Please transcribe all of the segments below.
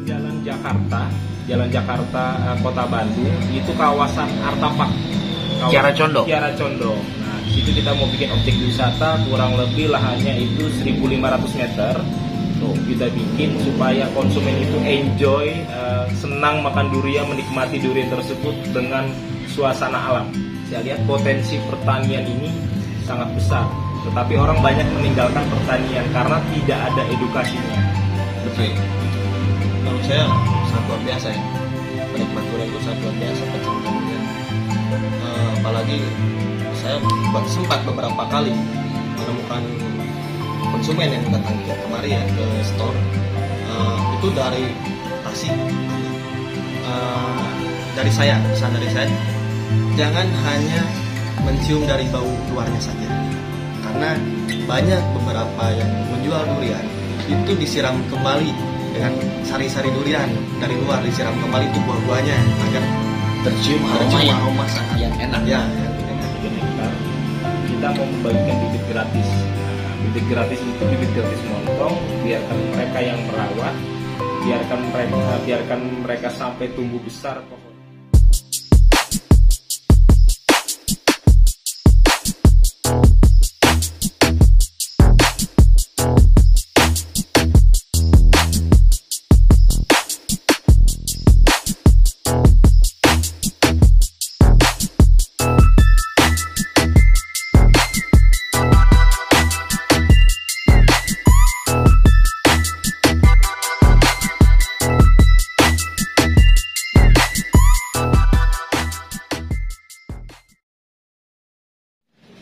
Jalan Jakarta Kota Bandung itu kawasan Artapak. Kiara Condong. Nah, di situ kita mau bikin objek wisata, kurang lebih lahannya itu 1.500 meter. Tuh, kita bikin supaya konsumen itu enjoy, senang makan durian, menikmati durian tersebut dengan suasana alam. Saya lihat potensi pertanian ini sangat besar, tetapi orang banyak meninggalkan pertanian karena tidak ada edukasinya. Betul. Menurut saya sangat luar biasa ya. Penikmat durian itu sangat luar biasa pecinta durian. Apalagi saya sempat beberapa kali menemukan konsumen yang datang kemari ya ke store, itu dari Tasik. Dari saya, pesan dari saya, jangan hanya mencium dari bau luarnya saja, karena banyak beberapa yang menjual durian itu disiram kembali dengan sari-sari durian dari luar, disiram kembali itu buah-buahnya agar Tercium aroma yang enak. Ya, kita mau membagikan bibit gratis. Bibit gratis itu bibit gratis montong, biarkan mereka yang merawat, biarkan mereka sampai tumbuh besar pohon.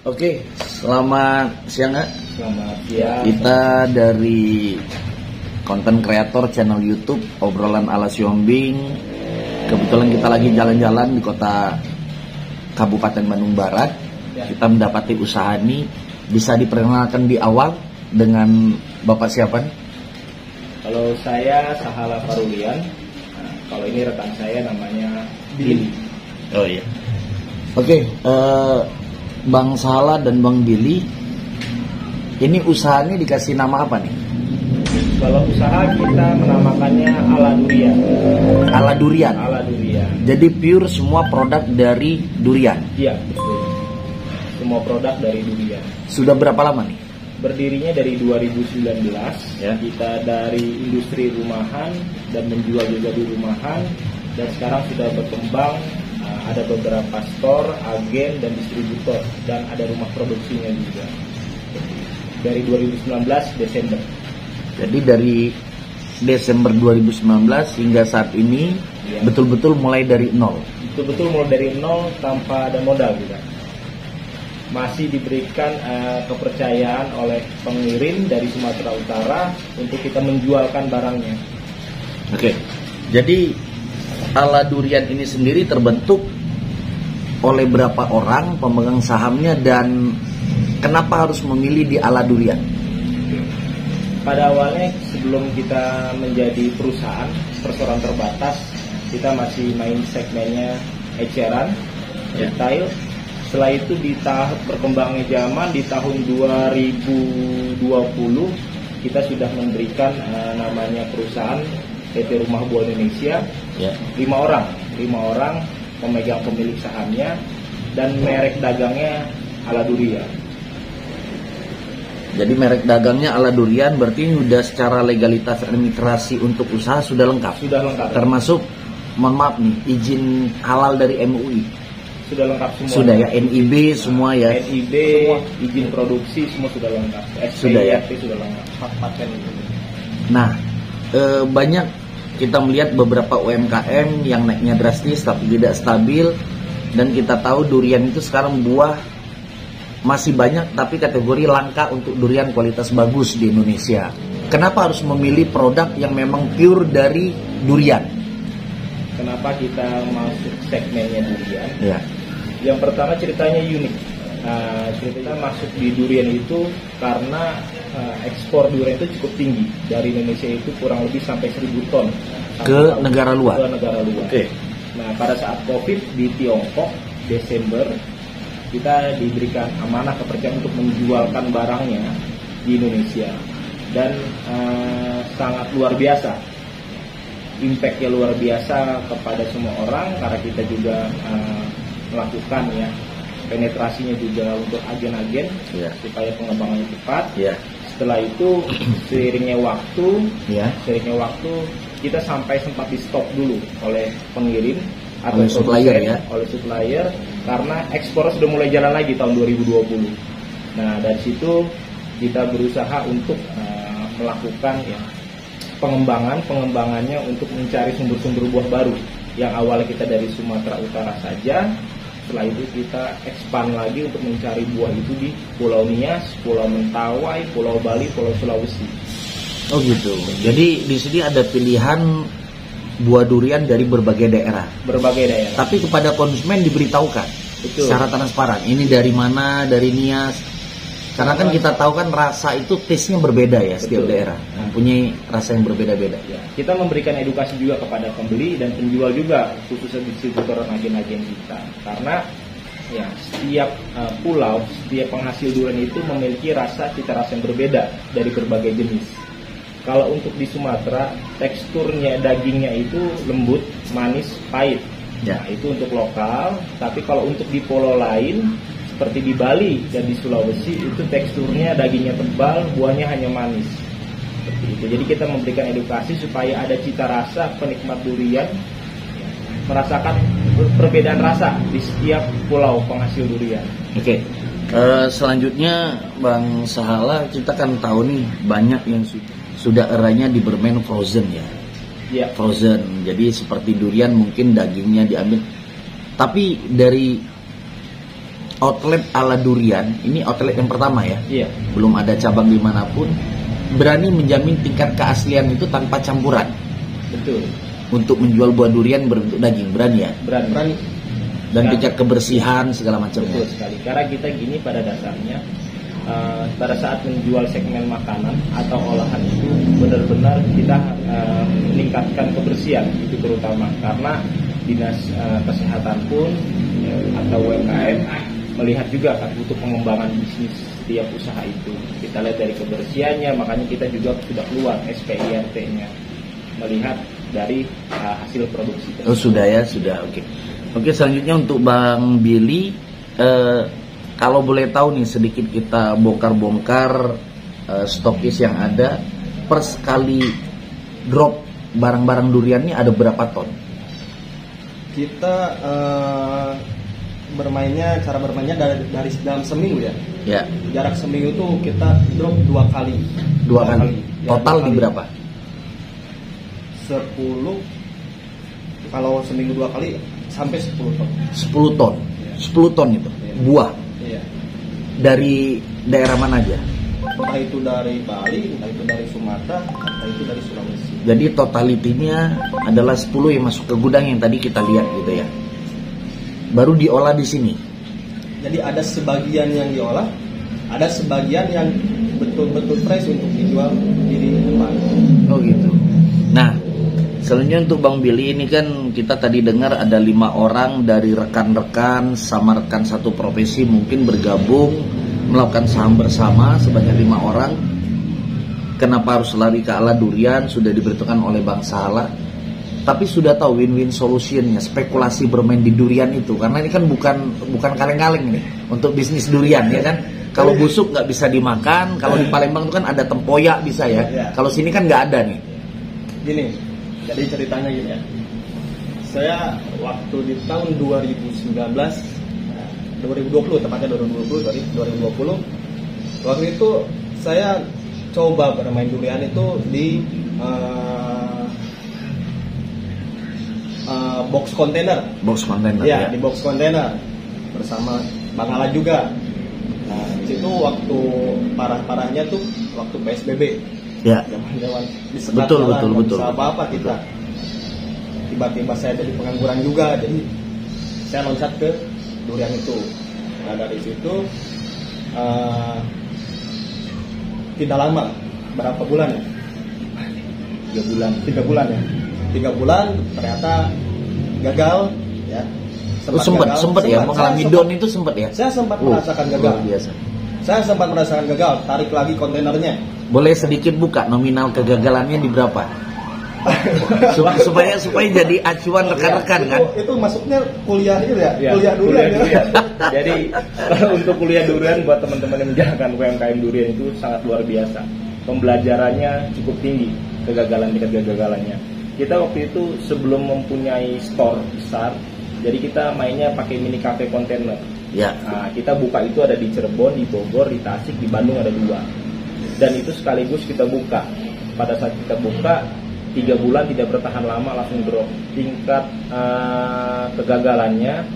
Oke, selamat siang Kak. Selamat siang. Kita dari konten kreator channel YouTube Obrolan ala Siombing. Kebetulan kita lagi jalan-jalan di kota Kabupaten Bandung Barat. Ya. Kita mendapati usaha ini. Bisa diperkenalkan di awal dengan Bapak siapa? Kalau saya Sahala Farulian. Nah, kalau ini rekan saya namanya Billy. Oh iya. Oke, Bang Sahala dan Bang Billy, ini usaha ini dikasih nama apa nih? Kalau usaha kita menamakannya Ala Durian. Ala Durian. Ala Durian. Jadi pure semua produk dari durian. Iya, betul. Semua produk dari durian. Sudah berapa lama nih? Berdirinya dari 2019. Ya. Kita dari industri rumahan dan menjual juga di rumahan, dan sekarang sudah berkembang. Ada beberapa store, agen, dan distributor, dan ada rumah produksinya juga. Dari 2019 Desember. Jadi dari Desember 2019 hingga saat ini Ya. betul-betul mulai dari nol. Betul-betul mulai dari nol tanpa ada modal juga. Masih diberikan kepercayaan oleh pengirim dari Sumatera Utara untuk kita menjualkan barangnya. Oke. Jadi Ala Durian ini sendiri terbentuk oleh berapa orang pemegang sahamnya dan kenapa harus memilih di Ala Durian? Pada awalnya sebelum kita menjadi perusahaan perseroan terbatas, kita masih main segmennya eceran, retail. Setelah itu di tahap berkembangnya zaman di tahun 2020 kita sudah memberikan namanya perusahaan PT Rumah Buah Indonesia. Ya. 5 orang pemegang pemilik sahamnya, dan merek dagangnya Ala Durian. Jadi merek dagangnya Ala Durian, berarti ini sudah secara legalitas administrasi untuk usaha sudah lengkap. Sudah lengkap. Termasuk, mohon maaf nih, izin halal dari MUI. Sudah lengkap semua. Sudah ya, NIB semua ya. NIB, izin produksi semua sudah lengkap. Sudah ya. Sudah lengkap. Paten itu. Nah, banyak kita melihat beberapa UMKM yang naiknya drastis tapi tidak stabil, dan kita tahu durian itu sekarang buah masih banyak tapi kategori langka untuk durian kualitas bagus di Indonesia. Kenapa harus memilih produk yang memang pure dari durian? Kenapa kita masuk segmennya durian? Ya. Yang pertama ceritanya unik. Ceritanya masuk di durian itu karena ekspor durian itu cukup tinggi. Dari Indonesia itu kurang lebih sampai 1.000 ton ke negara luar. Ke negara luar. Oke. Nah, pada saat Covid di Tiongkok Desember, kita diberikan amanah kepercayaan untuk menjualkan barangnya di Indonesia. dan sangat luar biasa. Impact-nya luar biasa kepada semua orang karena kita juga melakukan ya penetrasinya juga untuk agen-agen supaya pengembangannya cepat. Setelah itu seiringnya waktu kita sampai sempat di stop dulu oleh pengirim atau oleh supplier oleh supplier karena ekspor sudah mulai jalan lagi tahun 2020. Nah dari situ kita berusaha untuk melakukan ya pengembangannya untuk mencari sumber-sumber buah baru yang awalnya kita dari Sumatera Utara saja. Setelah itu kita expand lagi untuk mencari buah itu di Pulau Nias, Pulau Mentawai, Pulau Bali, Pulau Sulawesi. Oh gitu. Jadi di sini ada pilihan buah durian dari berbagai daerah. Tapi kepada konsumen diberitahukan secara transparan. Ini dari mana, dari Nias. Karena kan kita tahu kan rasa itu taste-nya berbeda ya setiap daerah. Mempunyai rasa yang berbeda-beda. Ya, kita memberikan edukasi juga kepada pembeli dan penjual juga, khususnya distributor dan agen-agen kita. Karena ya setiap pulau, setiap penghasil durian itu memiliki cita rasa yang berbeda dari berbagai jenis. Kalau untuk di Sumatera, teksturnya dagingnya itu lembut, manis, pahit. Nah, itu untuk lokal. Tapi kalau untuk di pulau lain, seperti di Bali dan di Sulawesi, itu teksturnya dagingnya tebal, buahnya hanya manis. Seperti itu. Jadi kita memberikan edukasi supaya ada cita rasa penikmat durian merasakan perbedaan rasa di setiap pulau penghasil durian. Oke. Selanjutnya Bang Sahala, kita kan tahu nih banyak yang sudah eranya di bermain frozen ya. Frozen. Jadi seperti durian mungkin dagingnya diambil. Tapi dari outlet ala durian, ini outlet yang pertama ya. Belum ada cabang dimanapun. Berani menjamin tingkat keaslian itu tanpa campuran. Betul. Untuk menjual buah durian berbentuk daging, berani ya? Berani. Dan tingkat kebersihan segala macamnya. Betul sekali. Karena kita gini pada dasarnya. Pada saat menjual segmen makanan atau olahan itu benar-benar kita meningkatkan kebersihan itu terutama karena dinas kesehatan pun atau UMKM melihat juga kan butuh pengembangan bisnis setiap usaha itu. Kita lihat dari kebersihannya, makanya kita juga sudah keluar SPIRT-nya melihat dari hasil produksi. Oh sudah ya, sudah. Oke, selanjutnya untuk Bang Billy. Kalau boleh tahu nih sedikit kita bongkar-bongkar stokis yang ada per sekali drop barang-barang duriannya ada berapa ton? Kita cara bermainnya dari dalam seminggu ya. Jarak seminggu itu kita drop 2 kali. 2 kali. Total di berapa? 10. Kalau seminggu 2 kali sampai 10 ton. 10 ton. 10 ton itu buah. Dari daerah mana aja? Entah itu dari Bali, entah itu dari Sumatera, entah itu dari Sulawesi. Jadi totalitinya adalah 10 yang masuk ke gudang yang tadi kita lihat gitu ya. Baru diolah di sini. Jadi ada sebagian yang diolah, ada sebagian yang betul-betul fresh untuk dijual di depan. Oh gitu. Nah, selanjutnya untuk Bang Billy ini kan kita tadi dengar ada 5 orang dari rekan-rekan sama rekan satu profesi mungkin bergabung melakukan saham bersama sebanyak 5 orang. Kenapa harus lari ke ala durian? Sudah diberitakan oleh Bang Sahala. Tapi sudah tahu win-win solutionnya, spekulasi bermain di durian itu, karena ini kan bukan kaleng-kaleng nih untuk bisnis durian ya kan. Kalau busuk nggak bisa dimakan, kalau di Palembang itu kan ada tempoyak bisa ya. Kalau sini kan nggak ada nih. Gini, jadi ceritanya gini ya. Saya waktu di tahun 2020 tepatnya 2020. Waktu itu saya coba bermain durian itu di box kontainer. Ya, di box kontainer bersama Bang Ala juga. Nah, di situ waktu parah-parahnya tuh waktu PSBB. Ya. Zaman di betul. Bisa apa kita. Tiba-tiba saya jadi pengangguran juga, jadi saya loncat ke durian itu. Nah, dari situ tidak lama, berapa bulan ya? 3 bulan ya. 3 bulan ternyata gagal ya. Sempat ya mengalami down itu sempat ya. Saya sempat merasakan gagal. Biasa. Saya sempat merasakan gagal, tarik lagi kontainernya. Boleh sedikit buka nominal kegagalannya di berapa? supaya jadi acuan rekan-rekan kan. Itu masuknya kuliah itu ya? Ya, kuliah durian ya. Jadi kalau untuk kuliah durian buat teman-teman yang menjalankan UMKM durian itu sangat luar biasa. Pembelajarannya cukup tinggi, tingkat kegagalannya. Kita waktu itu sebelum mempunyai store besar, jadi kita mainnya pakai mini cafe kontainer. Ya. Nah, kita buka itu ada di Cirebon, di Bogor, di Tasik, di Bandung ada 2. Dan itu sekaligus kita buka. Pada saat kita buka 3 bulan tidak bertahan lama langsung drop. Tingkat kegagalannya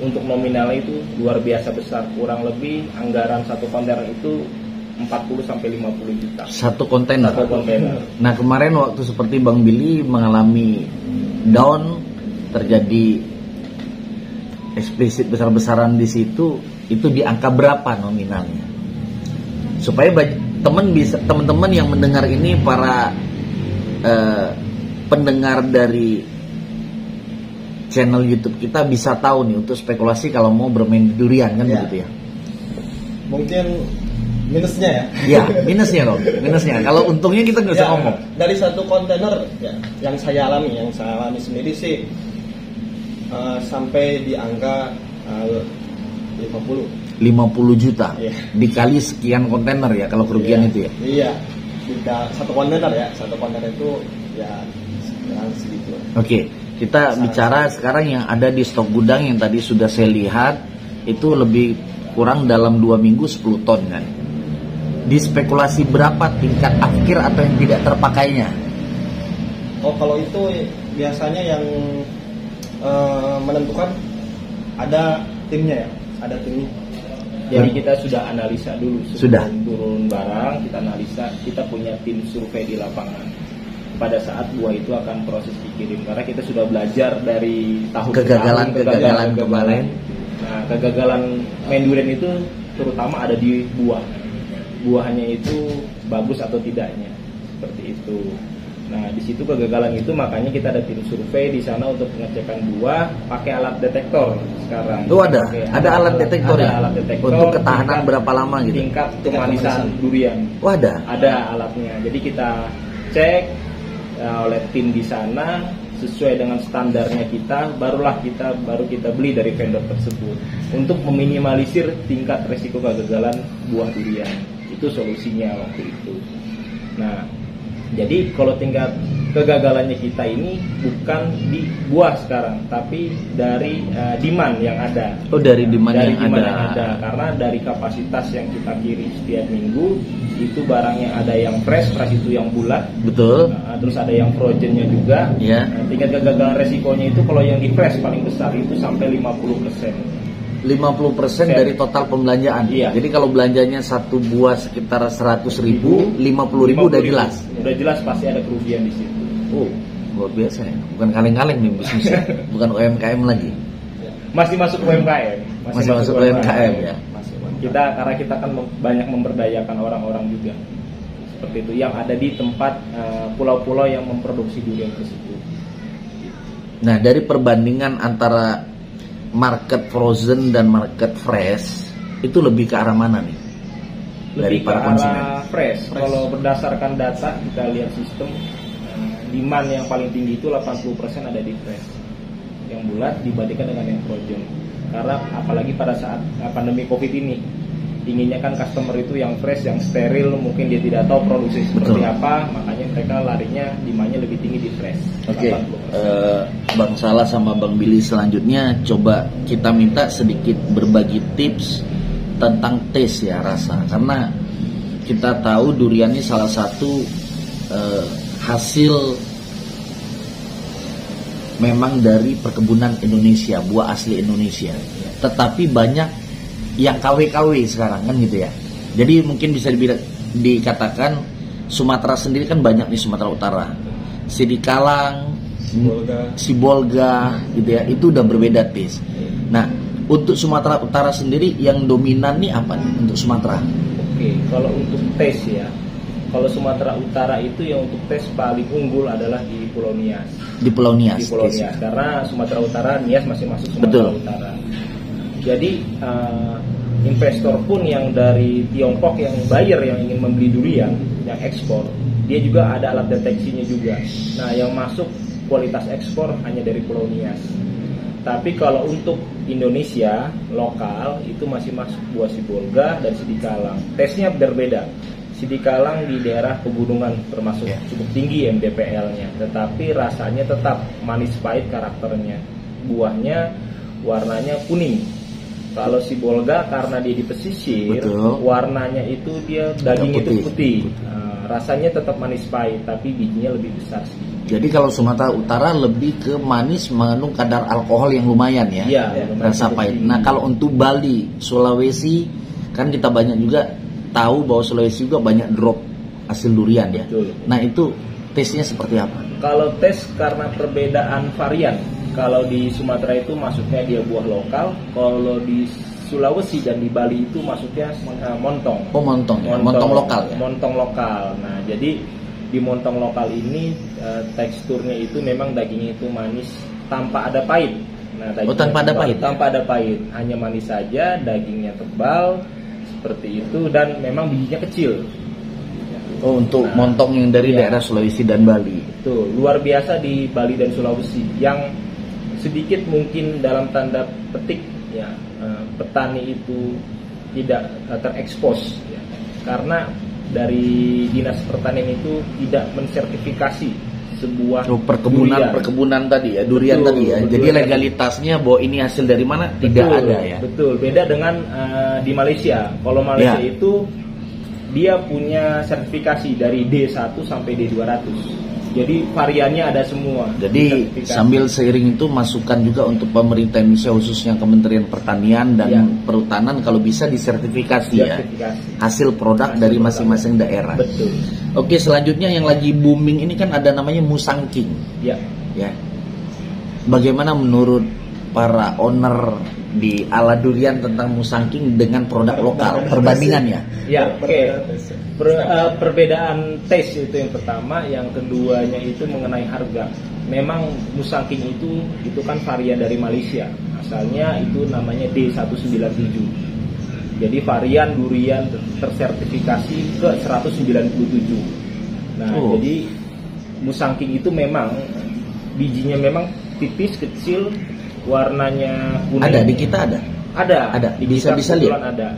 untuk nominalnya itu luar biasa besar. Kurang lebih anggaran satu kontainer itu 40-50 juta. Satu kontainer. Nah, kemarin waktu seperti Bang Billy mengalami down, terjadi eksplisit besar-besaran di situ, itu di angka berapa nominalnya? Supaya teman-teman yang mendengar ini, para pendengar dari channel YouTube kita bisa tahu nih untuk spekulasi kalau mau bermain di durian kan, begitu ya. Mungkin minusnya ya. Ya, minusnya loh. Minusnya. Kalau untungnya kita nggak usah ngomong. Dari satu kontainer ya, yang saya alami sendiri sih sampai di angka 50 juta. Iya. Dikali sekian kontainer ya kalau kerugian itu ya. Iya. Satu kontainer itu ya segitu. Oke, kita bicara sekarang yang ada di stok gudang yang tadi sudah saya lihat itu lebih kurang dalam 2 minggu 10 ton kan. Dispekulasi berapa tingkat akhir atau yang tidak terpakainya? Oh, kalau itu biasanya yang menentukan ada timnya ya, ada timnya. Jadi kita sudah analisa dulu Sudah turun barang, kita analisa, kita punya tim survei di lapangan. Pada saat buah itu akan proses dikirim, karena kita sudah belajar dari kegagalan kemarin. Nah, kegagalan main durian itu terutama ada di buahnya itu bagus atau tidaknya, seperti itu. Nah, di situ kegagalan itu makanya kita ada tim survei di sana untuk pengecekan buah pakai alat detektor sekarang. Itu ada alat detektor ya. Alat detektor untuk ketahanan berapa lama gitu. Tingkat kemanisan durian. Oh, ada Alatnya. Jadi kita cek oleh tim di sana sesuai dengan standarnya kita, baru kita beli dari vendor tersebut untuk meminimalisir tingkat resiko kegagalan buah durian. Itu solusinya waktu itu. Nah, jadi kalau tingkat kegagalannya kita ini bukan di buah sekarang, tapi dari demand yang ada. Oh, dari demand yang ada. Karena dari kapasitas yang kita kirim setiap minggu itu barang yang ada yang fresh itu yang bulat. Betul. Nah, terus ada yang frozennya juga. Ya. Nah, tingkat kegagalan resikonya itu kalau yang di fresh paling besar itu sampai 50%. 50% dari total pembelanjaan. Iya. Jadi kalau belanjanya satu buah sekitar 100.000, 50.000 udah jelas. Udah jelas pasti ada kerugian di situ. Oh, luar biasa ya. Bukan kaleng-kaleng nih bisnisnya. Bukan UMKM lagi. Masih masuk UMKM. Masih masuk UMKM ya. Karena kita kan banyak memberdayakan orang-orang juga. Seperti itu yang ada di tempat pulau-pulau yang memproduksi durian tersebut. Nah, dari perbandingan antara market frozen dan market fresh itu lebih ke arah mana nih? Dari Lebih para ke konsumen. arah fresh. Kalau berdasarkan data kita lihat sistem demand yang paling tinggi itu 80% ada di fresh yang bulat dibandingkan dengan yang frozen. Karena apalagi pada saat pandemi Covid ini inginnya kan customer itu yang fresh, yang steril, mungkin dia tidak tahu produksi seperti apa, makanya mereka larinya demandnya lebih tinggi di fresh. Oke, Bang Salah sama Bang Billy selanjutnya coba kita minta sedikit berbagi tips tentang taste ya, rasa, karena kita tahu durian ini salah satu hasil memang dari perkebunan Indonesia, buah asli Indonesia, tetapi banyak yang KW-KW sekarang kan gitu ya. Jadi mungkin bisa dikatakan Sumatera sendiri kan banyak nih, Sumatera Utara, Sidikalang, Sibolga gitu ya, itu udah berbeda taste. Nah, untuk Sumatera Utara sendiri yang dominan nih apa nih untuk Sumatera? Oke, kalau untuk taste ya, kalau Sumatera Utara itu yang untuk taste paling unggul adalah di Pulau Nias. Di Pulau Nias. Di Pulau Nias, karena Sumatera Utara, Nias masih masuk Sumatera Utara. Jadi investor pun yang dari Tiongkok, yang buyer yang ingin membeli durian, yang ekspor, dia juga ada alat deteksinya juga. Nah, yang masuk kualitas ekspor hanya dari Pulau Nias. Tapi kalau untuk Indonesia lokal itu masih masuk buah Sibolga dan Sidikalang. Tesnya berbeda. Sidikalang di daerah pegunungan termasuk cukup tinggi MDPL-nya, tetapi rasanya tetap manis pahit karakternya. Buahnya warnanya kuning. Kalau Sibolga karena dia di pesisir, warnanya itu dia daging itu putih. Rasanya tetap manis pahit, tapi bijinya lebih besar sih. Jadi kalau Sumatera Utara lebih ke manis, mengandung kadar alkohol yang lumayan ya, rasa pahit. Nah kalau untuk Bali, Sulawesi, kan kita banyak juga tahu bahwa Sulawesi juga banyak drop hasil durian ya. Betul. Nah itu tesnya seperti apa? Kalau tes karena perbedaan varian, kalau di Sumatera itu masuknya dia buah lokal, kalau di Sulawesi dan di Bali itu masuknya montong. Oh montong ya? Montong lokal ya? Montong lokal. Nah jadi di montong lokal ini teksturnya itu memang dagingnya itu manis tanpa ada pahit. Nah, tanpa ada pahit? Tanpa ada pahit, hanya manis saja, dagingnya tebal seperti itu dan memang bijinya kecil. Oh untuk montong yang dari daerah Sulawesi dan Bali. Tuh luar biasa di Bali dan Sulawesi yang sedikit mungkin dalam tanda petik ya petani itu tidak terekspos ya, karena dari Dinas Pertanian itu tidak mensertifikasi sebuah perkebunan tadi ya, durian tadi ya. Jadi legalitasnya bahwa ini hasil dari mana tidak ada ya. Betul, beda dengan di Malaysia. Kalau Malaysia itu dia punya sertifikasi dari D1 sampai D200. Jadi variannya ada semua. Jadi sambil seiring itu masukan juga untuk pemerintah Indonesia khususnya Kementerian Pertanian dan Perhutanan kalau bisa disertifikasi ya hasil produk dari masing-masing daerah. Betul. Oke, selanjutnya yang lagi booming ini kan ada namanya Musangking. Ya. Bagaimana menurut para owner di Ala Durian tentang Musangking dengan produk lokal perbandingannya? Ya, oke. Perbedaan taste itu yang pertama, yang keduanya itu mengenai harga. Memang Musangking itu kan varian dari Malaysia. Asalnya itu namanya D197. Jadi varian durian tersertifikasi ke 197. Nah, jadi Musangking itu memang bijinya memang tipis, kecil, warnanya kuning. Ada di kita ada. Ada. Bisa lihat. Ada.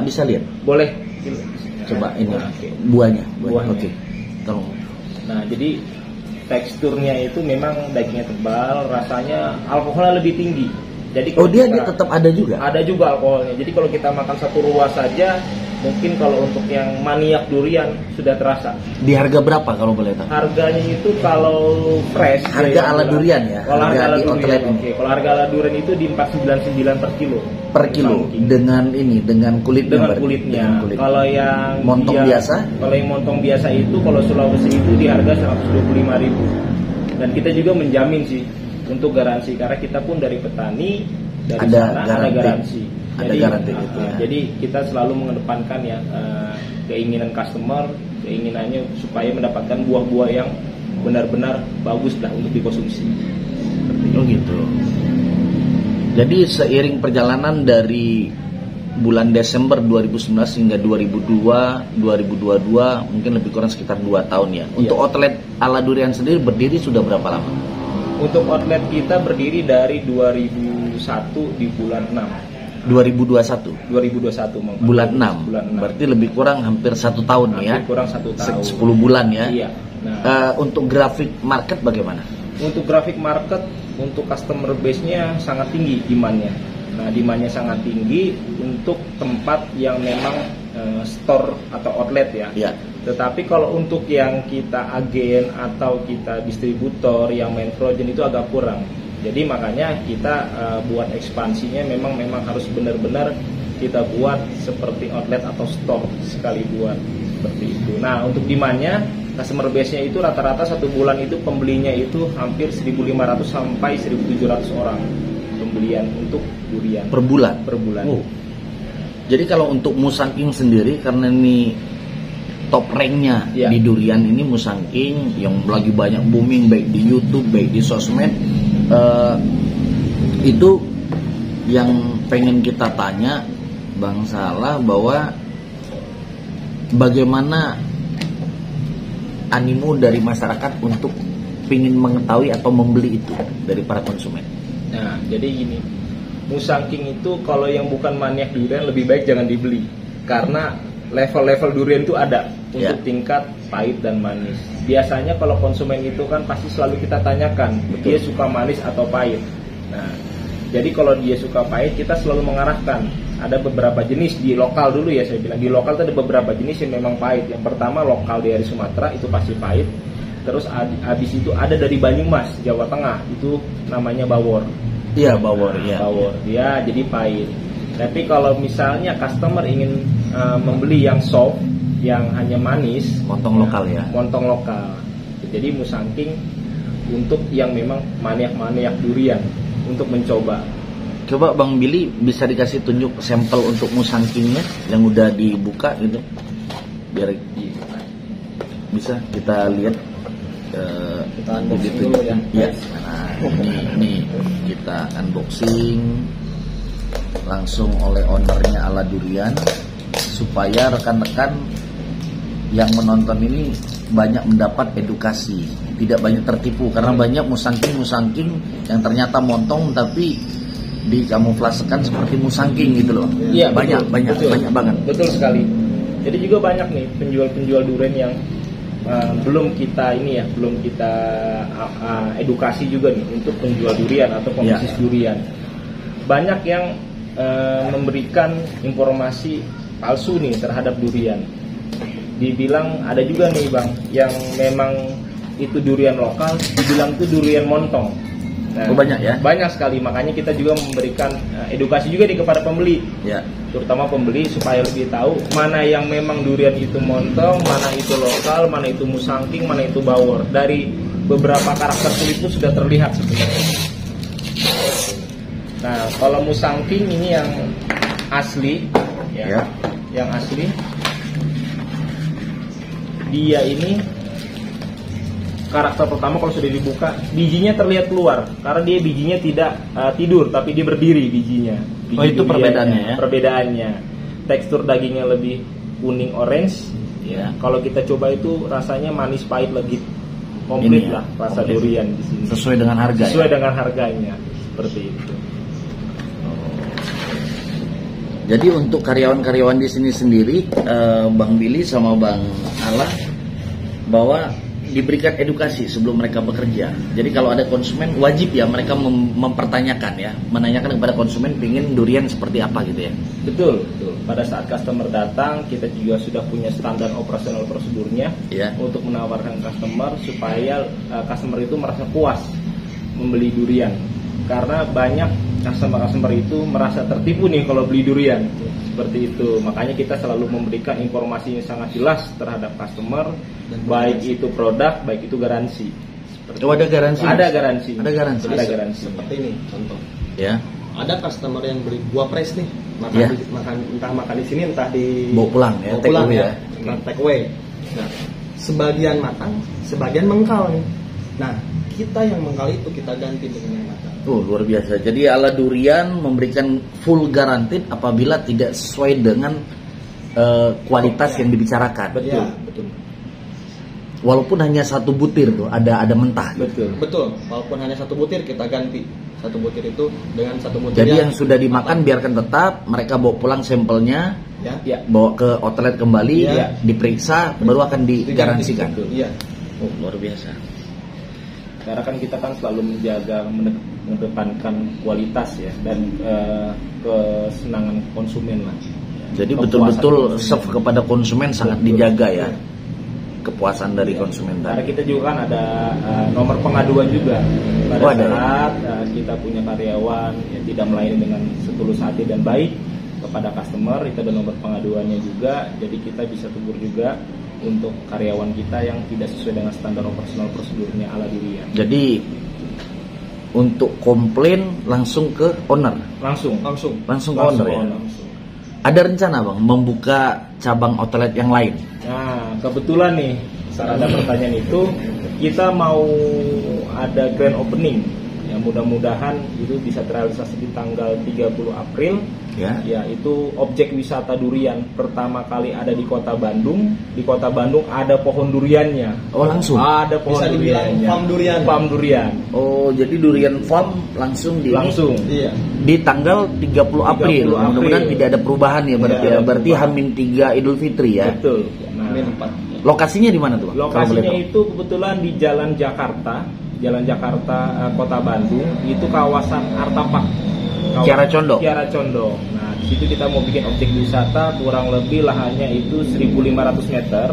Bisa lihat. Boleh. Coba ini buahnya. Oke. Tolong. Nah, jadi teksturnya itu memang dagingnya tebal, rasanya alkoholnya lebih tinggi. Jadi dia tetap ada juga. Ada juga alkoholnya. Jadi kalau kita makan satu ruas saja, mungkin kalau untuk yang maniak durian sudah terasa. Di harga berapa kalau boleh tahu? Harganya itu kalau fresh. Harga ala durian ya. Kalau harga ala durian. Oke. Kalau harga ala durian itu di 499 per kilo. Per kilo. Dengan kulitnya. Dengan kulitnya. Kalau yang montong biasa? Kalau yang montong biasa itu kalau Sulawesi itu di harga 125.000. Dan kita juga menjamin sih untuk garansi karena kita pun dari petani dari sana ada garansi. Jadi kita selalu mengedepankan ya keinginan customer, keinginannya supaya mendapatkan buah-buah yang benar-benar bagus lah untuk dikonsumsi. Oh gitu. Jadi seiring perjalanan dari bulan Desember 2019 hingga 2022 mungkin lebih kurang sekitar 2 tahun ya. Untuk outlet Ala Durian sendiri berdiri sudah berapa lama? Untuk outlet kita berdiri dari 2001 di bulan 6. 2021 bulan 6. Berarti lebih kurang hampir 1 tahun ya. Kurang 1 tahun. 10 bulan ya. Iya. Untuk grafik market bagaimana? Untuk grafik market, untuk customer base-nya sangat tinggi demand-nya. Nah, demand-nya sangat tinggi untuk tempat yang memang store atau outlet ya. Tetapi kalau untuk yang kita agen atau kita distributor yang main frozen itu agak kurang. Jadi makanya kita buat ekspansinya memang harus benar-benar kita buat seperti outlet atau store sekali buat seperti itu. Nah, untuk demand-nya, customer base-nya itu rata-rata 1 bulan itu pembelinya itu hampir 1.500 sampai 1.700 orang pembelian untuk durian per bulan. Jadi kalau untuk Musangking sendiri karena ini top rank-nya di durian ini Musangking yang lagi banyak booming baik di YouTube baik di sosmed, itu yang pengen kita tanya Bang Salah bahwa bagaimana animo dari masyarakat untuk ingin mengetahui atau membeli itu dari para konsumen. Nah, jadi gini, Musangking itu kalau yang bukan maniak durian lebih baik jangan dibeli, karena level-level durian itu ada untuk tingkat pahit dan manis. Biasanya kalau konsumen itu kan pasti selalu kita tanyakan, dia suka manis atau pahit. Nah, jadi kalau dia suka pahit, kita selalu mengarahkan. Ada beberapa jenis di lokal dulu ya, saya bilang di lokal itu ada beberapa jenis yang memang pahit. Yang pertama lokal dari Sumatera itu pasti pahit. Terus habis itu ada dari Banyumas, Jawa Tengah, itu namanya bawor. Iya, bawor, ya. Bawor, dia jadi pahit. Tapi kalau misalnya customer ingin membeli yang soft, yang hanya manis, Montong lokal ya. Montong lokal. Jadi Musangking untuk yang memang maniak-maniak durian untuk mencoba. Coba Bang Billy bisa dikasih tunjuk sampel untuk Musangkingnya yang udah dibuka gitu, biar bisa kita lihat. Kita unboxing dulu ya. Ya. Nah, ini kita unboxing langsung oleh ownernya Ala Durian supaya rekan-rekan yang menonton ini banyak mendapat edukasi, tidak banyak tertipu karena banyak musangking yang ternyata montong tapi dikamuflasekan seperti musangking gitu loh. Iya, banyak betul. banyak banget. Betul sekali. Jadi juga banyak nih penjual-penjual durian yang belum kita edukasi juga nih untuk penjual durian atau pembisnis durian. Banyak yang memberikan informasi palsu nih terhadap durian. Dibilang ada juga nih Bang yang memang itu durian lokal, dibilang itu durian montong. Nah, banyak ya? Banyak sekali, makanya kita juga memberikan edukasi juga nih kepada pembeli. Ya. Terutama pembeli supaya lebih tahu mana yang memang durian itu montong, mana itu lokal, mana itu musangking, mana itu bawor. Dari beberapa karakter kulit itu sudah terlihat sebenarnya. Nah, kalau musangking ini yang asli, ya. Yang asli, dia ini karakter pertama kalau sudah dibuka, bijinya terlihat keluar karena dia bijinya tidak tidur tapi dia berdiri bijinya. Itu perbedaannya ya? Perbedaannya. Tekstur dagingnya lebih kuning orange. Ya. Kalau kita coba itu rasanya manis pahit lagi komplit Ini ya, lah rasa komplit. durian di sini. Sesuai dengan harga. Sesuai dengan harganya seperti itu. Jadi untuk karyawan-karyawan di sini sendiri, Bang Billy sama Bang Ala, bahwa diberikan edukasi sebelum mereka bekerja. Jadi kalau ada konsumen wajib ya mereka mempertanyakan ya, menanyakan kepada konsumen pingin durian seperti apa gitu ya. Betul, betul. Pada saat customer datang, kita juga sudah punya standar operasional prosedurnya untuk menawarkan customer supaya customer itu merasa puas membeli durian. Karena banyak customer itu merasa tertipu nih kalau beli durian. Seperti itu. Makanya kita selalu memberikan informasi yang sangat jelas terhadap customer, baik itu produk, baik itu garansi. Ada garansi? Ada garansi. Ada garansi. Ada garansi. Seperti ini contoh. Ya. Ada customer yang beli buah fresh nih, entah makan di sini, entah di bawa pulang ya, bawa pulang ya, take away. Nah, sebagian matang, sebagian mengkal nih. Nah, kita yang mengkal itu kita ganti dengan yang matang. Luar biasa. Jadi Ala Durian memberikan full garansi apabila tidak sesuai dengan kualitas yang dibicarakan. Betul. Ya, betul. Walaupun hanya satu butir tuh ada mentah. Betul. Walaupun hanya satu butir kita ganti. Satu butir itu dengan satu butir. Jadi yang sudah dimakan biarkan tetap, mereka bawa pulang sampelnya, bawa ke outlet kembali, diperiksa, baru akan digaransikan. Iya. Luar biasa. Karena kan kita kan selalu menjaga mengedepankan kualitas ya dan kesenangan konsumen lah. Jadi betul-betul serve kepada konsumen sangat dijaga ya. Kepuasan dari konsumen tadi. Karena kita juga kan ada nomor pengaduan juga pada saat kita punya karyawan yang tidak melayani dengan setulus hati dan baik kepada customer, itu ada nomor pengaduannya juga. Jadi kita bisa tegur juga untuk karyawan kita yang tidak sesuai dengan standar operasional prosedurnya Ala Durian. Jadi untuk komplain langsung ke owner. Langsung ke owner ya. Ada rencana Bang membuka cabang outlet yang lain? Nah, kebetulan nih saat ada pertanyaan itu kita mau ada grand opening Nah, mudah-mudahan itu bisa terrealisasi di tanggal 30 April. Ya. Yaitu objek wisata durian pertama kali ada di Kota Bandung. Di Kota Bandung ada pohon duriannya. Oh, langsung. Ada pohon Bisa dibilang duriannya. farm durian. Farm durian. Oh, jadi durian farm langsung di Langsung. Iya. di tanggal 30 April. 30 April. Mudah-mudahan tidak ada perubahan ya berarti. Tidak Ya. ada Berarti perubahan. H-3 Idul Fitri ya. Betul. Nah, Amin 4. Lokasinya di mana tuh, Bang? Kalau boleh lokasinya tahu. itu kebetulan di Jalan Jakarta, Kota Bandung. Itu kawasan Artapak. Kiara Condong. Kiara Condong. Nah, di situ kita mau bikin objek wisata kurang lebih lahannya itu 1.500 meter.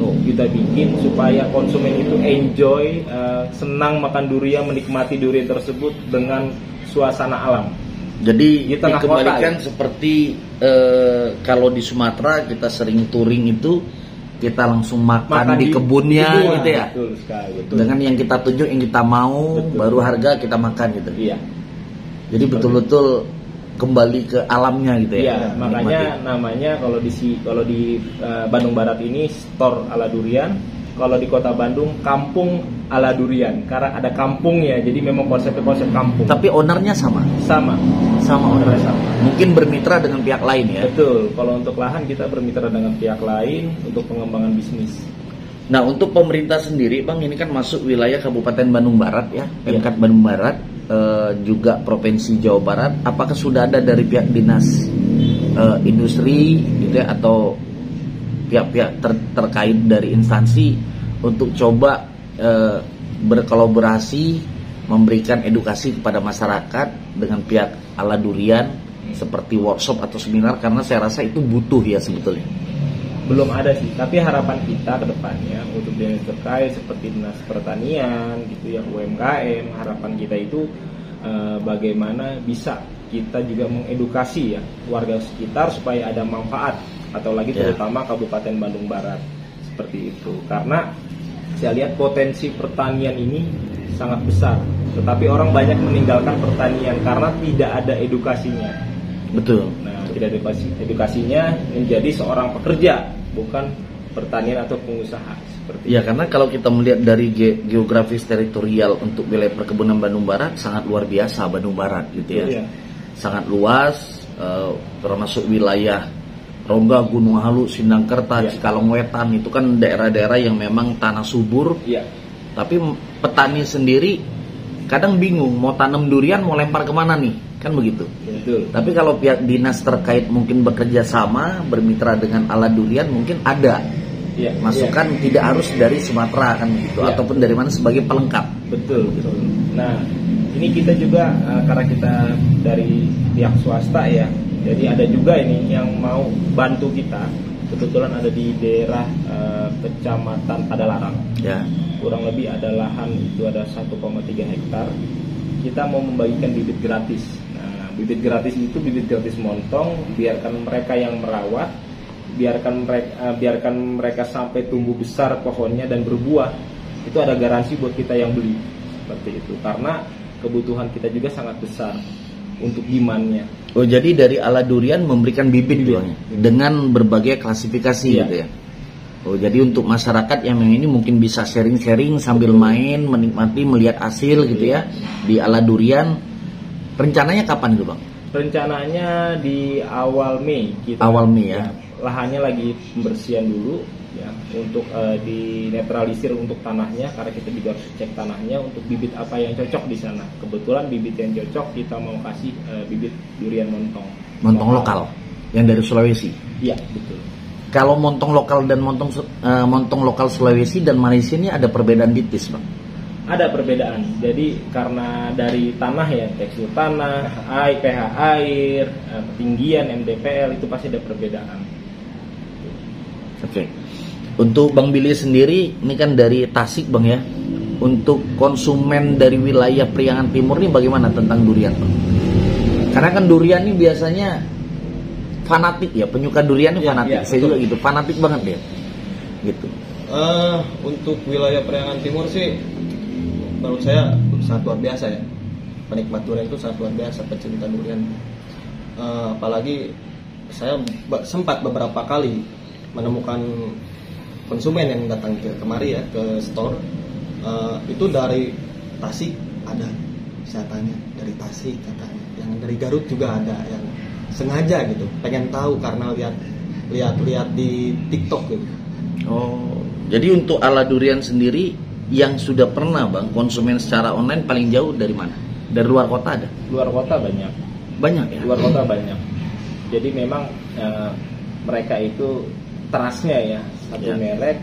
Tuh, kita bikin supaya konsumen itu enjoy, senang makan durian, menikmati durian tersebut dengan suasana alam. Jadi Di tengah dikembalikan kota, ya? seperti kalau di Sumatera kita sering touring itu kita langsung makan di kebunnya kebun. gitu ya. Betul sekali. Betul. Dengan yang kita tunjuk, yang kita mau, Betul. baru harga kita makan gitu. Iya. Jadi betul-betul kembali ke alamnya gitu ya. Iya, makanya namanya kalau di Bandung Barat ini store ala durian, kalau di Kota Bandung kampung ala durian karena ada kampungnya. Jadi memang konsep kampung. Tapi ownernya sama sama ownernya. sama. Mungkin bermitra dengan pihak lain ya. Betul. Kalau untuk lahan kita bermitra dengan pihak lain untuk pengembangan bisnis. Nah, untuk pemerintah sendiri, Bang, ini kan masuk wilayah Kabupaten Bandung Barat ya, Pemkab Bandung Barat, juga Provinsi Jawa Barat. Apakah sudah ada dari pihak dinas industri gitu ya, atau pihak-pihak terkait dari instansi untuk coba berkolaborasi memberikan edukasi kepada masyarakat dengan pihak ala durian seperti workshop atau seminar, karena saya rasa itu butuh ya sebetulnya. Belum ada sih, tapi harapan kita ke depannya untuk dinas terkait seperti dinas pertanian gitu ya, UMKM, harapan kita itu bagaimana bisa kita juga mengedukasi ya warga sekitar supaya ada manfaat, atau lagi terutama Kabupaten Bandung Barat seperti itu. Karena saya lihat potensi pertanian ini sangat besar, tetapi orang banyak meninggalkan pertanian karena tidak ada edukasinya. Betul. Nah, tidak ada edukasinya menjadi seorang pekerja, bukan pertanian atau pengusaha seperti Ya, karena kalau kita melihat dari geografis teritorial untuk wilayah perkebunan Bandung Barat sangat luar biasa Bandung Barat gitu ya. Iya. Sangat luas, termasuk wilayah Rongga, Gunung Halu, Sindangkerta, Cikalongwetan, itu kan daerah-daerah yang memang tanah subur. Iya. Tapi petani sendiri kadang bingung mau tanam durian mau lempar kemana nih, kan begitu. Betul. Tapi kalau pihak dinas terkait mungkin bekerja sama, bermitra dengan ala durian, mungkin ada Iya. masukan tidak harus dari Sumatera kan gitu, Iya. ataupun dari mana sebagai pelengkap. Betul, betul. Nah, ini kita juga karena kita dari pihak swasta ya, jadi ada juga ini yang mau bantu kita. Kebetulan ada di daerah Kecamatan Padalarang. Ya. Kurang lebih ada lahan itu ada 1,3 hektar. Kita mau membagikan bibit gratis. Nah, bibit gratis itu bibit gratis montong, biarkan mereka yang merawat, biarkan mereka sampai tumbuh besar pohonnya dan berbuah. Itu ada garansi buat kita yang beli. Seperti itu. Karena kebutuhan kita juga sangat besar untuk demand-nya. Oh, jadi dari ala durian memberikan bibit doang dengan berbagai klasifikasi gitu ya. Oh, jadi untuk masyarakat yang ini mungkin bisa sharing-sharing sambil main, menikmati, melihat hasil gitu ya di ala durian. Rencananya kapan itu, Bang? Rencananya di awal Mei kita. Awal Mei ya. Lahannya lagi pembersihan dulu ya untuk dinetralisir untuk tanahnya, karena kita juga harus cek tanahnya untuk bibit apa yang cocok di sana. Kebetulan bibit yang cocok kita mau kasih bibit durian montong. Montong lokal yang dari Sulawesi. Iya, betul. Kalau montong lokal dan montong lokal Sulawesi dan Malaysia ini ada perbedaan tipis, Bang? Ada perbedaan. Jadi karena dari tanah ya, tekstur tanah, pH air, ketinggian MDPL itu pasti ada perbedaan. Oke. Untuk Bang Billy sendiri, ini kan dari Tasik, Bang ya. Untuk konsumen dari wilayah Priangan Timur ini bagaimana tentang durian, Bang? Karena kan durian ini biasanya fanatik ya, penyuka durian ini fanatik. Saya juga gitu, fanatik banget dia. Gitu. Untuk wilayah Priangan Timur sih, menurut saya sangat luar biasa ya. Penikmat durian itu sangat luar biasa, pecinta durian. Apalagi saya sempat beberapa kali menemukan konsumen yang datang ke kemari ya, ke store, itu dari Tasik ada, saya tanya dari Tasik katanya, yang dari Garut juga ada yang sengaja gitu pengen tahu karena lihat di TikTok gitu. Oh, jadi untuk ala durian sendiri yang sudah pernah bang konsumen secara online paling jauh dari mana? Dari luar kota ada? Luar kota banyak. Banyak ya? Luar kota banyak. Jadi memang mereka itu trustnya ya, satu Ya. merek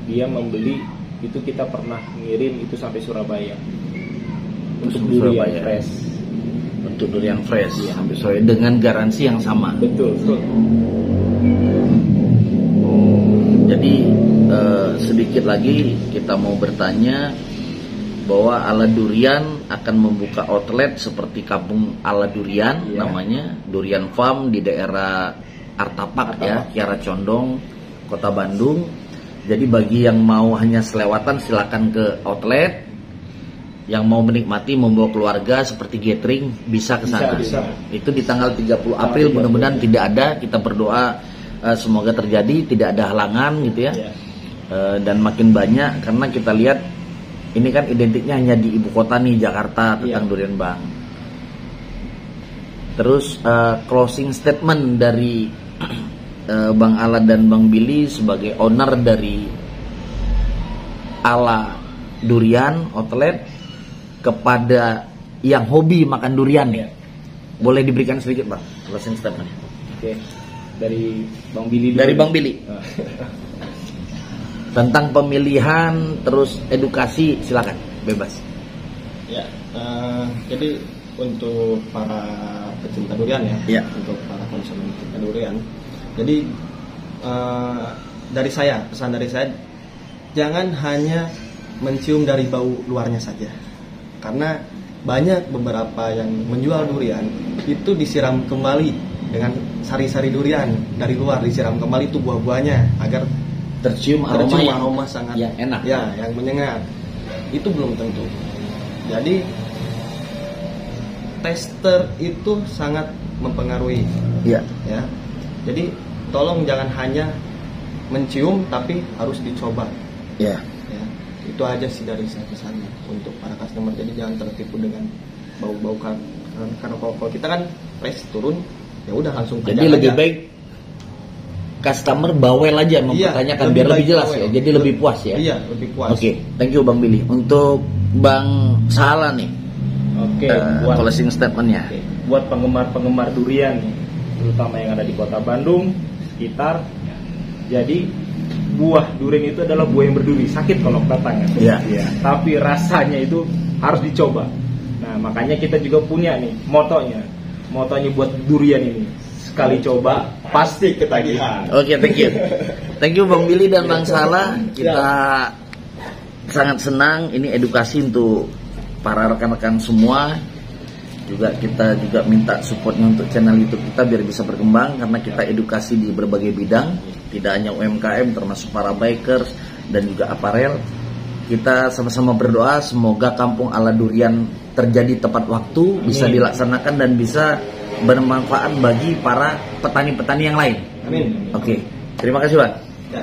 dia membeli itu, kita pernah ngirim itu sampai Surabaya untuk Sampai durian Surabaya. fresh. Untuk durian fresh Iya. sampai sore dengan garansi yang sama. Betul. Jadi sedikit lagi kita mau bertanya bahwa Ala Durian akan membuka outlet seperti Kampung Ala Durian, Iya. namanya Durian Farm di daerah Artapak ya, Kiara Condong, Kota Bandung. Jadi bagi yang mau hanya selewatan silakan ke outlet. Yang mau menikmati membawa keluarga seperti gathering bisa ke sana. Bisa. Itu di tanggal 30 April mudah-mudahan tidak ada. Kita berdoa semoga terjadi, tidak ada halangan gitu ya. Ya. Dan makin banyak karena kita lihat ini kan identiknya hanya di ibu kota nih, Jakarta, tentang Iya. durian bang. Terus closing statement dari Bang Ala dan Bang Billy sebagai owner dari Ala Durian Outlet kepada yang hobi makan durian ya. Boleh diberikan sedikit bang closing statement. Oke. Dari Bang Billy dulu. Dari Bang Billy. Nah, Tentang pemilihan terus edukasi silakan bebas. Ya, jadi untuk para pecinta durian ya, Ya. untuk para konsumen pecinta durian. Jadi dari saya, pesan dari saya, jangan hanya mencium dari bau luarnya saja, karena banyak beberapa yang menjual durian itu disiram kembali dengan sari-sari durian dari luar, disiram kembali itu buah-buahnya agar Tercium aroma sangat yang enak. ya, yang menyengat. Itu belum tentu. Jadi tester itu sangat mempengaruhi Ya. ya. Jadi tolong jangan hanya mencium tapi harus dicoba Ya. ya. Itu aja sih dari saya pesannya untuk para customer. Jadi jangan tertipu dengan bau-bau karena kalau kita kan price turun ya udah langsung Jadi tajam lebih aja. baik customer bawel aja mempertanyakan biar lebih jelas bawel. ya. Jadi lebih puas ya. Iya, lebih puas. Oke, thank you Bang Billy. Untuk Bang Sala nih, Oke, buat closing statementnya. Oke, buat penggemar-penggemar durian nih, terutama yang ada di Kota Bandung, sekitar. Jadi buah durian itu adalah buah yang berduri, sakit kalau datang ya. Iya. Tapi rasanya itu harus dicoba. Nah, makanya kita juga punya nih motonya. Motonya buat durian ini, sekali coba pasti ketagihan. Oke, thank you. Thank you Bang Billy dan Bang Sala. Kita sangat senang ini edukasi untuk para rekan-rekan semua. Juga kita juga minta supportnya untuk channel YouTube kita biar bisa berkembang karena kita edukasi di berbagai bidang, tidak hanya UMKM termasuk para bikers dan juga aparel. Kita sama-sama berdoa semoga Kampung Ala Durian terjadi tepat waktu, bisa Amin. dilaksanakan dan bisa bermanfaat bagi para petani-petani yang lain. Amin. Oke, terima kasih Bang. Ya.